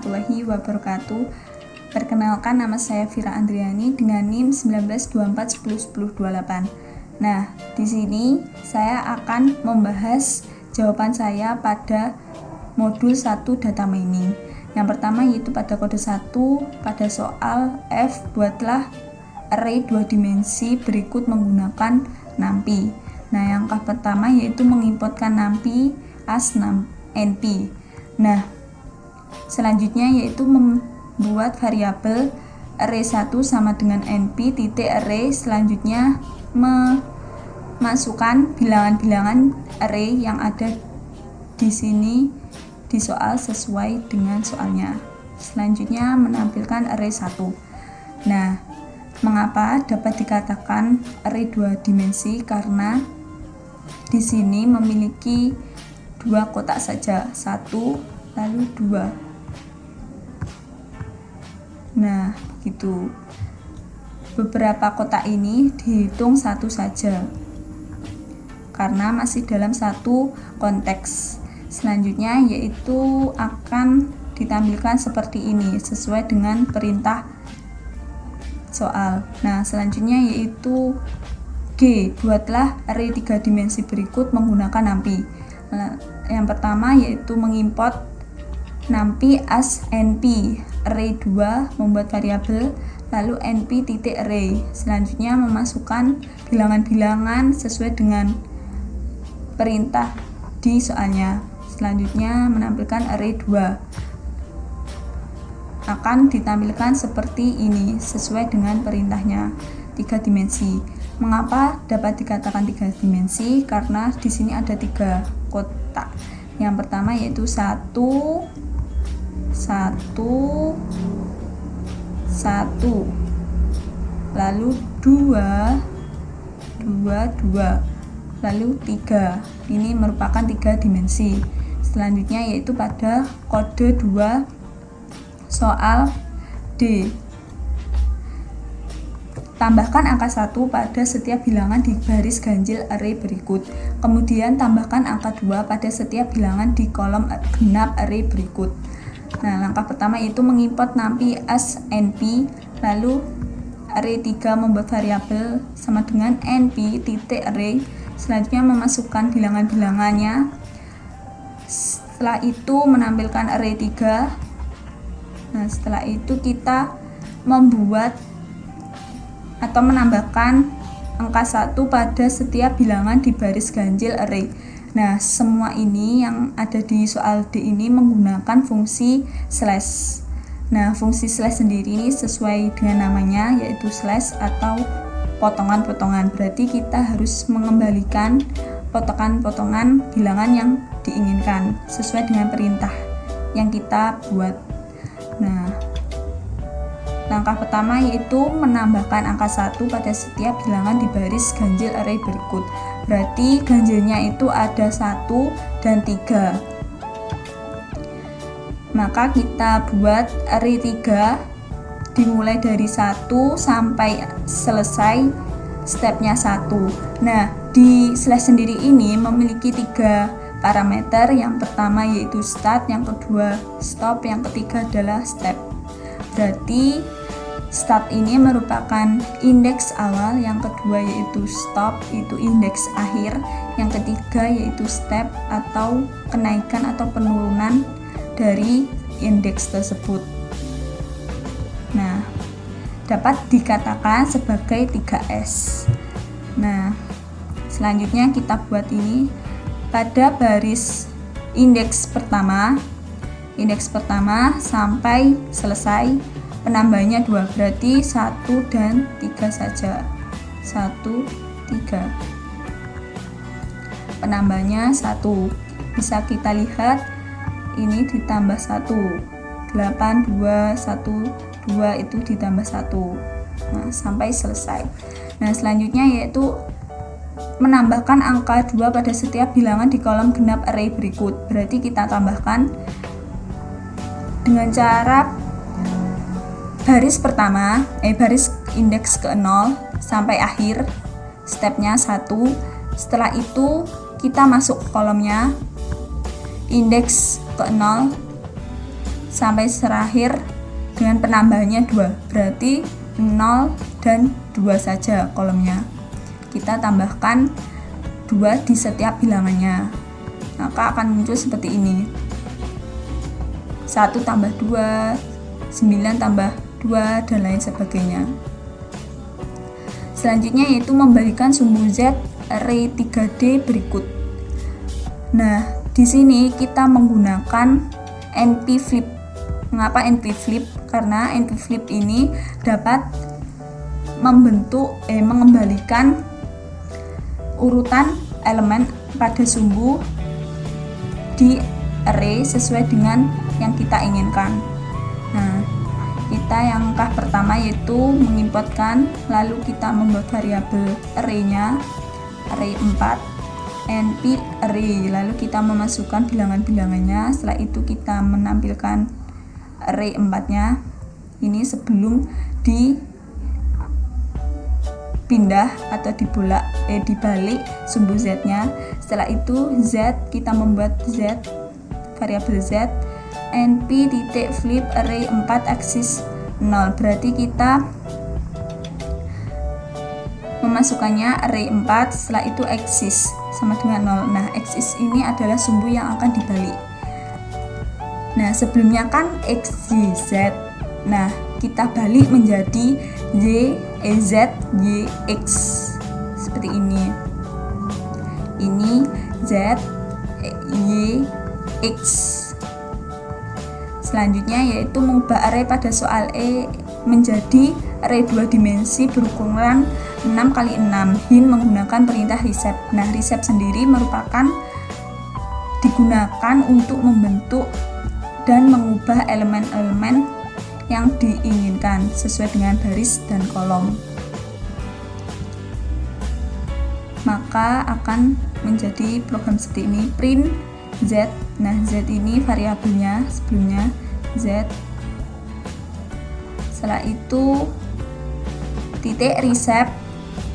warahmatullahi wabarakatuh. Perkenalkan, nama saya Vira Andriani dengan NIM 1924101028. Nah, di sini saya akan membahas jawaban saya pada modul 1 data mining. Yang pertama yaitu pada kode 1 pada soal F, buatlah array 2 dimensi berikut menggunakan NumPy. Nah, yang pertama yaitu menginputkan NumPy as NP. Nah, selanjutnya yaitu membuat variabel array 1 sama dengan NP titik array, selanjutnya memasukkan bilangan-bilangan array yang ada di sini di soal sesuai dengan soalnya. Selanjutnya menampilkan array 1. Nah, mengapa dapat dikatakan array 2 dimensi? Karena di sini memiliki 2 kotak saja, 1 lalu 2. Nah, begitu. Beberapa kotak ini dihitung satu saja karena masih dalam satu konteks. Selanjutnya yaitu akan ditampilkan seperti ini sesuai dengan perintah soal. Nah, selanjutnya yaitu G, buatlah array 3 dimensi berikut menggunakan NumPy. Yang pertama yaitu mengimport NumPy as NP, array 2, membuat variabel, lalu NP titik array. Selanjutnya memasukkan bilangan-bilangan sesuai dengan perintah di soalnya. Selanjutnya menampilkan array 2. Akan ditampilkan seperti ini sesuai dengan perintahnya, 3 dimensi. Mengapa dapat dikatakan 3 dimensi? Karena di sini ada 3 kotak. Yang pertama yaitu 1 1 1, lalu 2 2 2, lalu 3. Ini merupakan 3 dimensi. Selanjutnya yaitu pada kode 2 soal D. Tambahkan angka 1 pada setiap bilangan di baris ganjil array berikut. Kemudian tambahkan angka 2 pada setiap bilangan di kolom genap array berikut. Nah, langkah pertama itu mengimport NumPy as NP, lalu array 3 membuat variabel sama dengan NP titik array. Selanjutnya memasukkan bilangan-bilangannya. Setelah itu menampilkan array 3. Nah, setelah itu kita membuat atau menambahkan angka 1 pada setiap bilangan di baris ganjil array. Nah, semua ini yang ada di soal D ini menggunakan fungsi slash. Nah, fungsi slash sendiri ini sesuai dengan namanya yaitu slash atau potongan-potongan. Berarti kita harus mengembalikan potongan-potongan bilangan yang diinginkan sesuai dengan perintah yang kita buat. Nah, langkah pertama yaitu menambahkan angka 1 pada setiap bilangan di baris ganjil array berikut. Berarti ganjilnya itu ada 1 dan 3. Maka kita buat array 3 dimulai dari 1 sampai selesai stepnya 1. Nah, di slash sendiri ini memiliki 3 parameter. Yang pertama yaitu start, yang kedua stop, yang ketiga adalah step. Berarti start ini merupakan indeks awal, yang kedua yaitu stop itu indeks akhir, yang ketiga yaitu step atau kenaikan atau penurunan dari indeks tersebut. Nah, dapat dikatakan sebagai 3S. Nah, selanjutnya kita buat ini pada baris indeks pertama sampai selesai. Penambahnya 2, berarti 1 dan 3 saja. 1, 3. Penambahnya 1. Bisa kita lihat ini ditambah 1. 8, 2, 1, 2 itu ditambah 1. Nah, sampai selesai. Nah, selanjutnya yaitu menambahkan angka 2 pada setiap bilangan di kolom genap array berikut. Berarti kita tambahkan dengan cara baris pertama, baris indeks ke-0 sampai akhir, stepnya 1. Setelah itu kita masuk ke kolomnya indeks ke-0 sampai terakhir dengan penambahannya 2, berarti 0 dan 2 saja kolomnya. Kita tambahkan 2 di setiap bilangannya, maka akan muncul seperti ini: 1 tambah 2, 9 tambah 2, dan lain sebagainya. Selanjutnya yaitu membalikan sumbu Z array 3D berikut. Nah, di sini kita menggunakan NP flip. Mengapa NP flip? Karena NP flip ini dapat mengembalikan urutan elemen pada sumbu di array sesuai dengan yang kita inginkan. Nah, kita yang langkah pertama yaitu mengimportkan, lalu kita membuat variabel array-nya, array 4, np array, lalu kita memasukkan bilangan-bilangannya. Setelah itu kita menampilkan array 4-nya ini sebelum dipindah atau dibalik sumbu Z-nya. Setelah itu Z, kita membuat Z, variabel Z, np titik flip array 4 aksis 0, berarti kita memasukkannya array 4, setelah itu aksis sama dengan 0. Nah, aksis ini adalah sumbu yang akan dibalik. Nah, sebelumnya kan XYZ, nah kita balik menjadi YZ YX seperti ini. Ini Z Y X. Selanjutnya yaitu mengubah array pada soal E menjadi array 2 dimensi berukuran 6x6 hin menggunakan perintah reshape. Nah, reshape sendiri merupakan digunakan untuk membentuk dan mengubah elemen-elemen yang diinginkan sesuai dengan baris dan kolom. Maka akan menjadi program seperti ini: print Z. Nah, Z ini variabelnya sebelumnya Z. Setelah itu titik reshape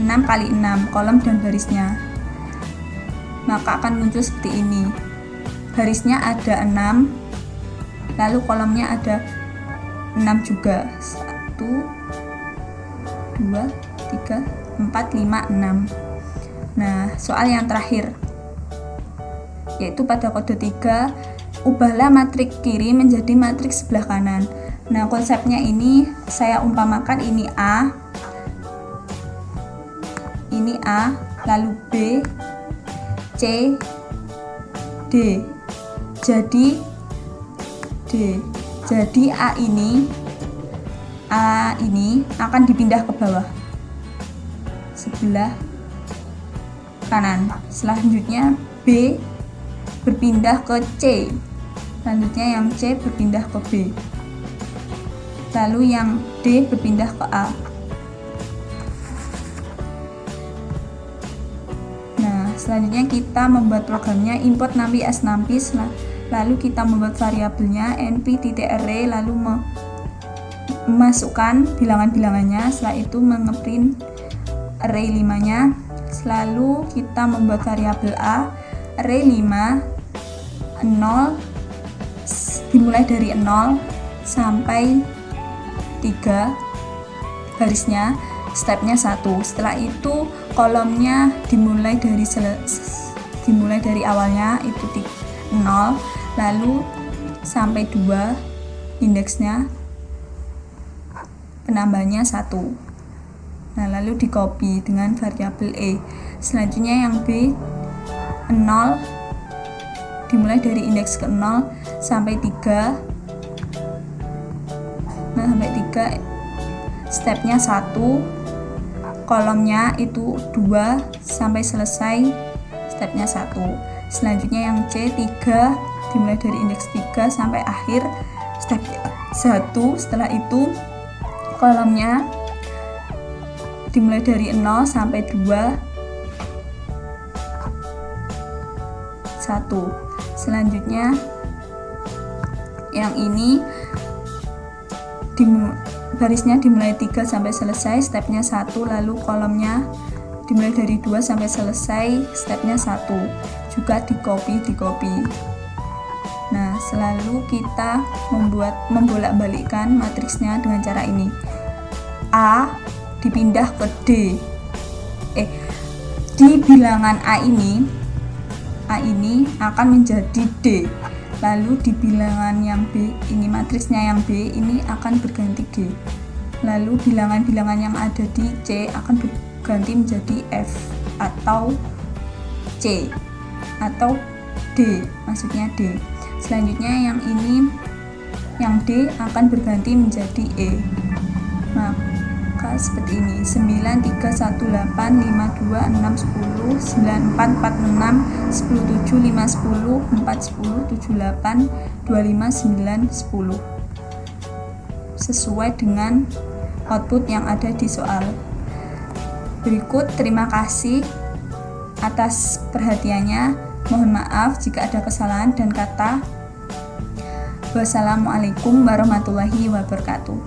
6x6 kolom dan barisnya. Maka akan muncul seperti ini. Barisnya ada 6, lalu kolomnya ada 6 juga. 1 2 3 4 5 6. Nah, soal yang terakhir yaitu pada kode 3, ubahlah matriks kiri menjadi matriks sebelah kanan. Nah, konsepnya ini saya umpamakan ini A, lalu B, C, D. Jadi A ini akan dipindah ke bawah sebelah kanan. Selanjutnya B berpindah ke C, selanjutnya yang C berpindah ke B, lalu yang D berpindah ke A. Nah, selanjutnya kita membuat programnya import nampi as nampi, lalu kita membuat variabelnya np.array, lalu memasukkan bilangan-bilangannya. Setelah itu mengeprint array 5-nya, lalu kita membuat variabel A, array 5 0 dimulai dari 0 sampai 3 barisnya, stepnya 1. Setelah itu kolomnya dimulai dari awalnya itu 0, lalu sampai 2 indeksnya, penambahnya 1. Nah, lalu di copy dengan variabel E. Selanjutnya yang B 0 dimulai dari indeks ke 0 sampai 3. Nah, sampai 3 stepnya 1, kolomnya itu 2 sampai selesai stepnya 1. Selanjutnya yang C 3 dimulai dari indeks 3 sampai akhir step 1. Setelah itu kolomnya dimulai dari 0 sampai 2 1. Selanjutnya yang ini barisnya dimulai 3 sampai selesai stepnya 1, lalu kolomnya dimulai dari 2 sampai selesai stepnya 1, juga di copy. Nah, selalu kita membolak-balikkan matriksnya dengan cara ini. A dipindah ke D. Di bilangan A ini akan menjadi D. Lalu di bilangan yang B, ini matriksnya yang B ini akan berganti G. Lalu bilangan-bilangan yang ada di C akan berganti menjadi F atau C atau D, maksudnya D. Selanjutnya yang ini, yang D akan berganti menjadi E. Maka seperti ini: 9, 3, 1, 8, 5, 2, 6, 10, 9, 4, 4, 6, 10, 7, 5, 10, 4, 10, 7, 8, 25, 9, 10. Sesuai dengan output yang ada di soal. Berikut, terima kasih atas perhatiannya. Mohon maaf jika ada kesalahan dan kata. Wassalamualaikum warahmatullahi wabarakatuh.